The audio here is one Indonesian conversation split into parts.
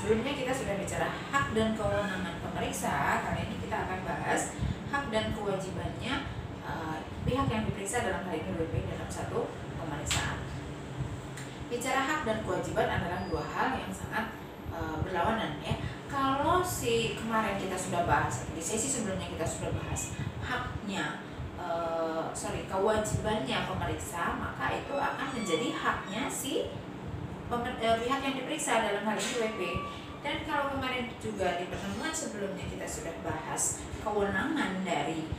Sebelumnya kita sudah bicara hak dan kewenangan pemeriksa. Kali ini kita akan bahas hak dan kewajibannya pihak yang diperiksa, dalam hal ini WP, dalam satu pemeriksaan. Bicara hak dan kewajiban adalah dua hal yang sangat berlawanan ya. Kalau kemarin kita sudah bahas, di sesi sebelumnya kita sudah bahas haknya, kewajibannya pemeriksa, maka itu akan menjadi haknya pihak yang diperiksa, dalam hal ini WP. Dan kalau kemarin juga di pertemuan sebelumnya kita sudah bahas kewenangan dari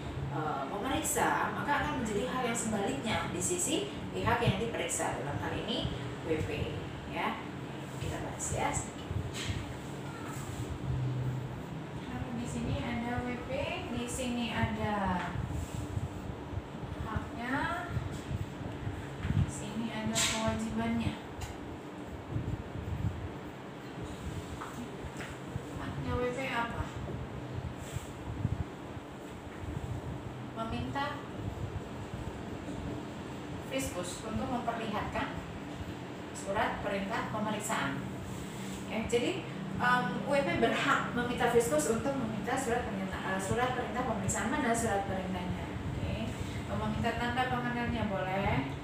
pemeriksa, maka akan menjadi hal yang sebaliknya di sisi pihak yang diperiksa, dalam hal ini WP ya. Kita bahas ya. Di sini ada WP, di sini ada haknya, di sini ada kewajibannya. Haknya WP apa? Meminta fiskus untuk memperlihatkan surat perintah pemeriksaan. Ya, jadi WP berhak meminta fiskus untuk meminta surat perintah pemeriksaan. Mana surat perintahnya? Oke. Meminta tanda pengenalnya boleh.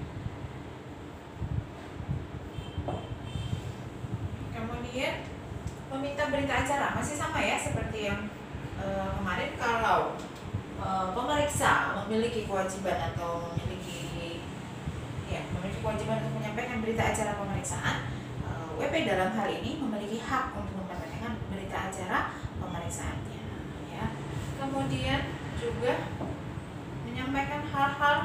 Kemudian meminta berita acara masih sama ya, seperti yang kemarin. Kalau pemeriksa memiliki kewajiban atau memiliki kewajiban untuk menyampaikan berita acara pemeriksaan, WP dalam hal ini memiliki hak untuk mempertanyakan berita acara pemeriksaannya ya. Kemudian juga menyampaikan hal-hal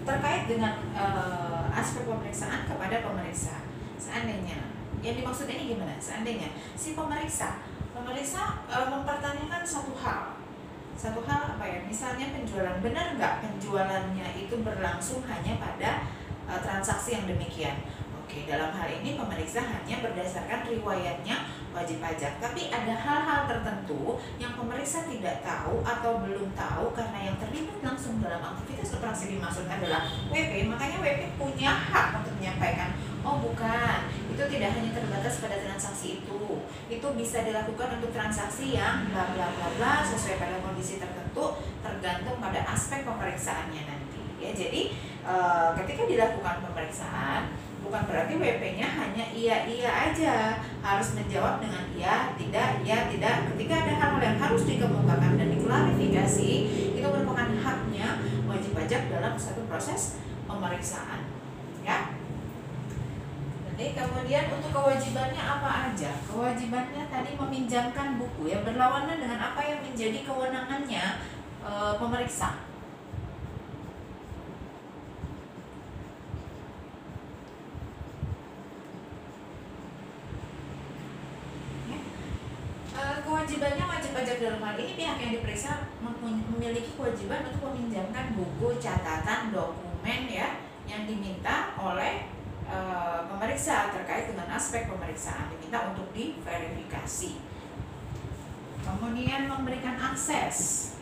terkait dengan aspek pemeriksaan kepada pemeriksa. Seandainya, yang dimaksud ini gimana? Seandainya si pemeriksa mempertanyakan satu hal apa ya? Misalnya penjualan, benar nggak penjualannya itu berlangsung hanya pada transaksi yang demikian? Oke, dalam hal ini pemeriksa hanya berdasarkan riwayatnya wajib pajak. Tapi ada hal-hal tertentu yang pemeriksa tidak tahu atau belum tahu karena yang terlibat langsung dalam aktivitas operasi dimaksud adalah WP. Makanya WP punya hak untuk menyampaikan, oh bukan, itu tidak hanya terbatas pada transaksi itu bisa dilakukan untuk transaksi yang bla bla bla bla sesuai pada kondisi tertentu, tergantung pada aspek pemeriksaannya nanti ya. Jadi ketika dilakukan pemeriksaan, bukan berarti WP-nya hanya iya aja, harus menjawab dengan iya tidak. Ketika ada hal-hal yang harus dikemukakan dan diklarifikasi, itu merupakan haknya wajib pajak dalam satu proses pemeriksaan ya. Jadi kemudian untuk kewajibannya apa aja? Kewajibannya tadi meminjamkan buku ya, berlawanan dengan apa yang menjadi kewenangannya pemeriksa. Kewajibannya wajib pajak dalam hal ini pihak yang diperiksa memiliki kewajiban untuk meminjamkan buku, catatan, dokumen ya yang diminta oleh pemeriksa terkait dengan aspek pemeriksaan, diminta untuk diverifikasi. Kemudian memberikan akses.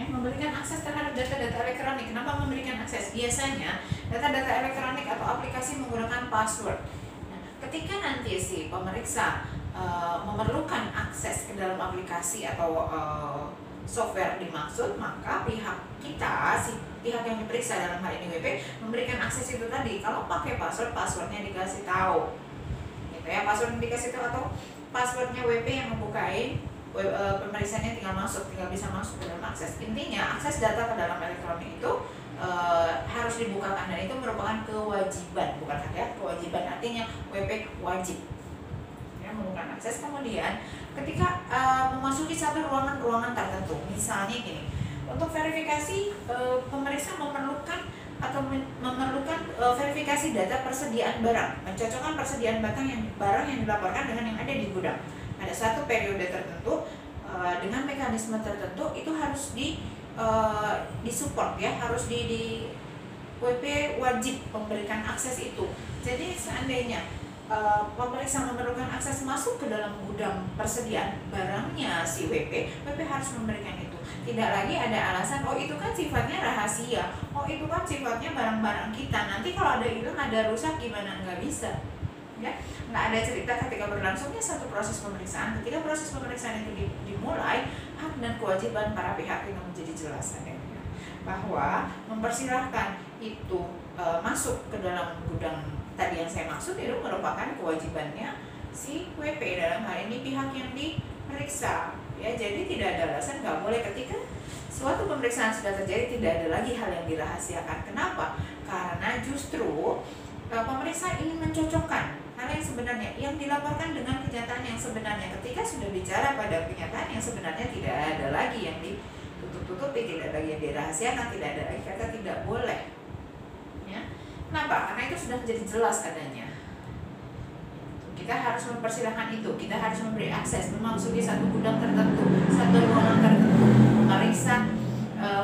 Memberikan akses terhadap data-data elektronik. Kenapa memberikan akses? Biasanya data-data elektronik atau aplikasi menggunakan password. Nah, ketika nanti si pemeriksa memerlukan akses ke dalam aplikasi atau software dimaksud, maka pihak yang diperiksa, dalam hal ini WP, memberikan akses itu tadi. Kalau pakai passwordnya dikasih tahu, gitu ya. Password dikasih tahu atau passwordnya WP yang membukain, pemeriksaannya tinggal bisa masuk ke dalam akses. Intinya akses data ke dalam elektronik itu harus dibukakan, dan itu merupakan kewajiban, bukan hak ya, kewajiban. Artinya WP wajib ya membuka akses. Kemudian ketika memasuki satu ruangan tertentu, misalnya gini, untuk verifikasi pemeriksa memerlukan verifikasi data persediaan barang, mencocokkan persediaan barang yang dilaporkan dengan yang ada di gudang. Ada satu periode tertentu dengan mekanisme tertentu itu harus disupport ya, harus di WP wajib memberikan akses itu. Jadi seandainya pemeriksa memerlukan akses masuk ke dalam gudang persediaan barangnya si WP harus memberikan itu. Tidak lagi ada alasan, oh itu kan sifatnya rahasia, oh itu kan sifatnya barang-barang kita, nanti kalau ada hilang, ada rusak gimana? Nggak bisa ya, nggak ada cerita ketika berlangsungnya satu proses pemeriksaan. Ketika proses pemeriksaan itu dimulai, hak dan kewajiban para pihak itu menjadi jelas adanya, bahwa mempersilahkan itu masuk ke dalam gudang tadi yang saya maksud itu merupakan kewajibannya si WP, dalam hal ini pihak yang diperiksa ya. Jadi tidak ada alasan nggak boleh ketika suatu pemeriksaan sudah terjadi, tidak ada lagi hal yang dirahasiakan. Kenapa? Karena justru pemeriksa ingin mencocokkan hal yang sebenarnya yang dilaporkan dengan kenyataan yang sebenarnya. Ketika sudah bicara pada kenyataan yang sebenarnya, tidak ada lagi yang ditutup-tutupi, tidak ada lagi yang dirahasiakan, tidak ada lagi kata tidak boleh ya. Kenapa? Karena itu sudah menjadi jelas adanya. Kita harus mempersilahkan itu, kita harus memberi akses memasuki satu gudang tertentu, satu ruangan tertentu, memeriksa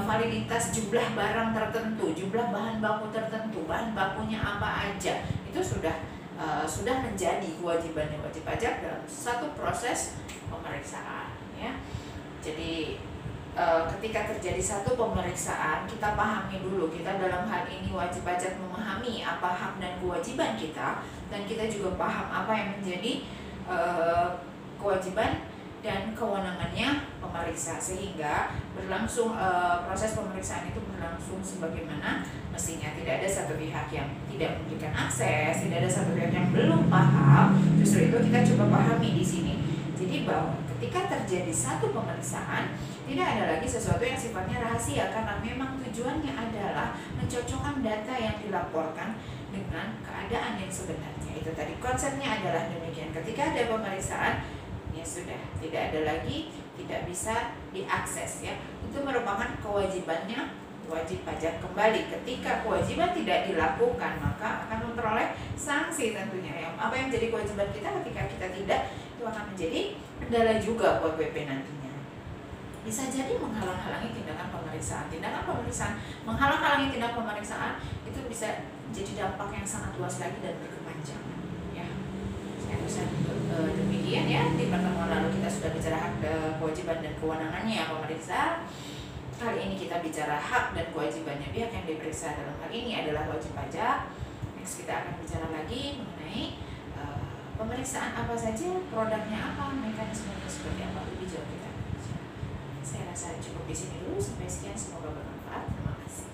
validitas jumlah barang tertentu, jumlah bahan baku tertentu, bahan bakunya apa aja. Itu sudah menjadi kewajibannya wajib pajak dalam satu proses pemeriksaan ya. Jadi ketika terjadi satu pemeriksaan, kita pahami dulu, kita dalam hal ini wajib pajak memahami apa hak dan kewajiban kita, dan kita juga paham apa yang menjadi kewajiban dan kewenangannya pemeriksa, sehingga berlangsung proses pemeriksaan itu berlangsung sebagaimana mestinya. Tidak ada satu pihak yang tidak memberikan akses, tidak ada satu pihak yang belum paham. Justru itu kita coba pahami di sini. Jadi bahwa ketika terjadi satu pemeriksaan, tidak ada lagi sesuatu yang sifatnya rahasia, karena memang tujuannya adalah mencocokkan data yang dilaporkan dengan keadaan yang sebenarnya. Itu tadi konsepnya adalah demikian. Ketika ada pemeriksaan, ya sudah, tidak ada lagi, tidak bisa diakses ya. Itu merupakan kewajibannya wajib pajak. Kembali, ketika kewajiban tidak dilakukan, maka akan memperoleh sanksi tentunya ya. Apa yang menjadi kewajiban kita ketika kita tidak, itu akan menjadi kendala juga buat WP nantinya. Bisa jadi menghalang-halangi tindakan pemeriksaan. Tindakan pemeriksaan menghalang-halangi tindak pemeriksaan itu bisa jadi dampak yang sangat luas lagi dan berkepanjangan ya. Saya rasa demikian ya. Di pertemuan lalu kita sudah bicara hak, kewajiban dan kewenangannya pemeriksa. Kali ini kita bicara hak dan kewajibannya pihak yang diperiksa. Dalam hal ini adalah wajib pajak. Next kita akan bicara lagi mengenai pemeriksaan apa saja, produknya apa, mekanismenya seperti apa. Lebih jauh kita. Saya rasa cukup di sini dulu. Sampai sekian, semoga bermanfaat. Terima kasih.